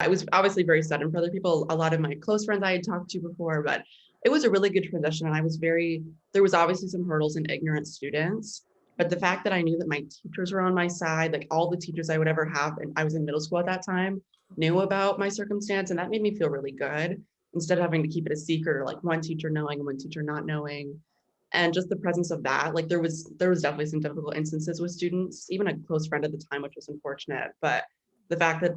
I was obviously very sudden for other people. A lot of my close friends I had talked to before, but it was a really good transition. And there was obviously some hurdles in ignorant students, but the fact that I knew that my teachers were on my side, like all the teachers I would ever have, and I was in middle school at that time, knew about my circumstance. And that made me feel really good instead of having to keep it a secret or like one teacher knowing and one teacher not knowing. And just the presence of that, like there was definitely some difficult instances with students, even a close friend at the time, which was unfortunate. But the fact that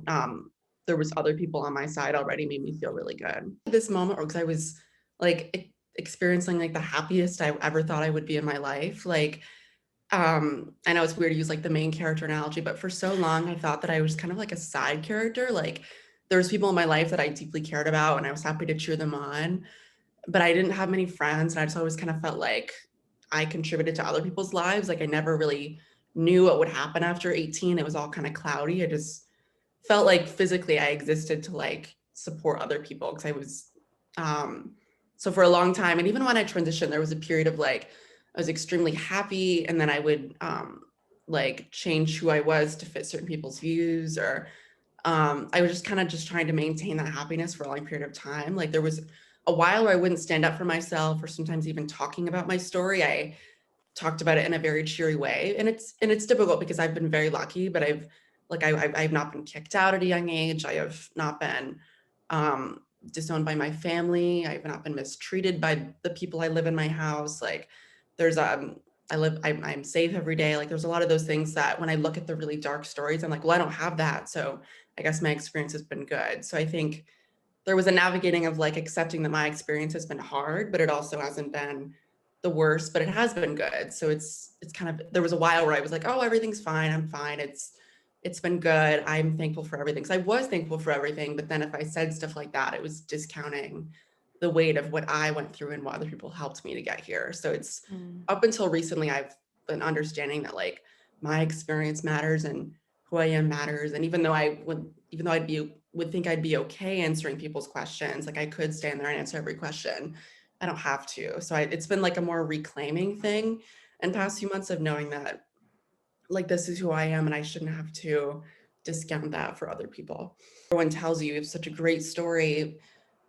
there was other people on my side already made me feel really good. This moment, because I was like experiencing like the happiest I ever thought I would be in my life. Like, I know it's weird to use like the main character analogy, but for so long I thought that I was kind of like a side character. Like there was people in my life that I deeply cared about and I was happy to cheer them on, but I didn't have many friends. And I just always kind of felt like I contributed to other people's lives. Like I never really knew what would happen after 18. It was all kind of cloudy. I just felt like physically I existed to like support other people because I was so for a long time, and even when I transitioned, there was a period of like I was extremely happy, and then I would like change who I was to fit certain people's views, or I was just kind of just trying to maintain that happiness for a long period of time. Like there was a while where I wouldn't stand up for myself or sometimes even talking about my story. I talked about it in a very cheery way. And it's difficult because I've been very lucky, but I've not been kicked out at a young age. I have not been disowned by my family. I've not been mistreated by the people I live in my house. Like there's I'm safe every day. Like there's a lot of those things that when I look at the really dark stories, I'm like, well, I don't have that. So I guess my experience has been good. So I think there was a navigating of like accepting that my experience has been hard, but it also hasn't been the worst, but it has been good. So it's kind of, there was a while where I was like, oh, everything's fine. I'm fine. It's been good. I'm thankful for everything. So I was thankful for everything. But then if I said stuff like that, it was discounting the weight of what I went through and what other people helped me to get here. So it's up until recently, I've been understanding that like my experience matters and who I am matters. And even though would think I'd be okay answering people's questions, like I could stand there and answer every question, I don't have to. So it's been like a more reclaiming thing in past few months of knowing that like this is who I am and I shouldn't have to discount that for other people. Everyone tells you it's such a great story,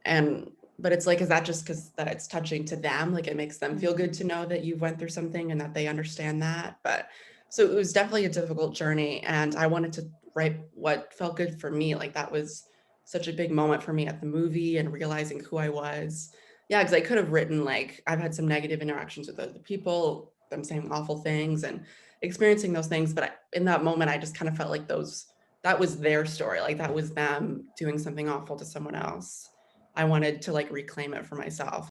and but it's like, is that just because that it's touching to them? Like it makes them feel good to know that you went through something and that they understand that. But so it was definitely a difficult journey, and I wanted to write what felt good for me. Like that was such a big moment for me at the movie and realizing who I was. Yeah, because I could have written like I've had some negative interactions with other people, them saying awful things and experiencing those things, but in that moment I just kind of felt like that was their story, like that was them doing something awful to someone else. I wanted to like reclaim it for myself.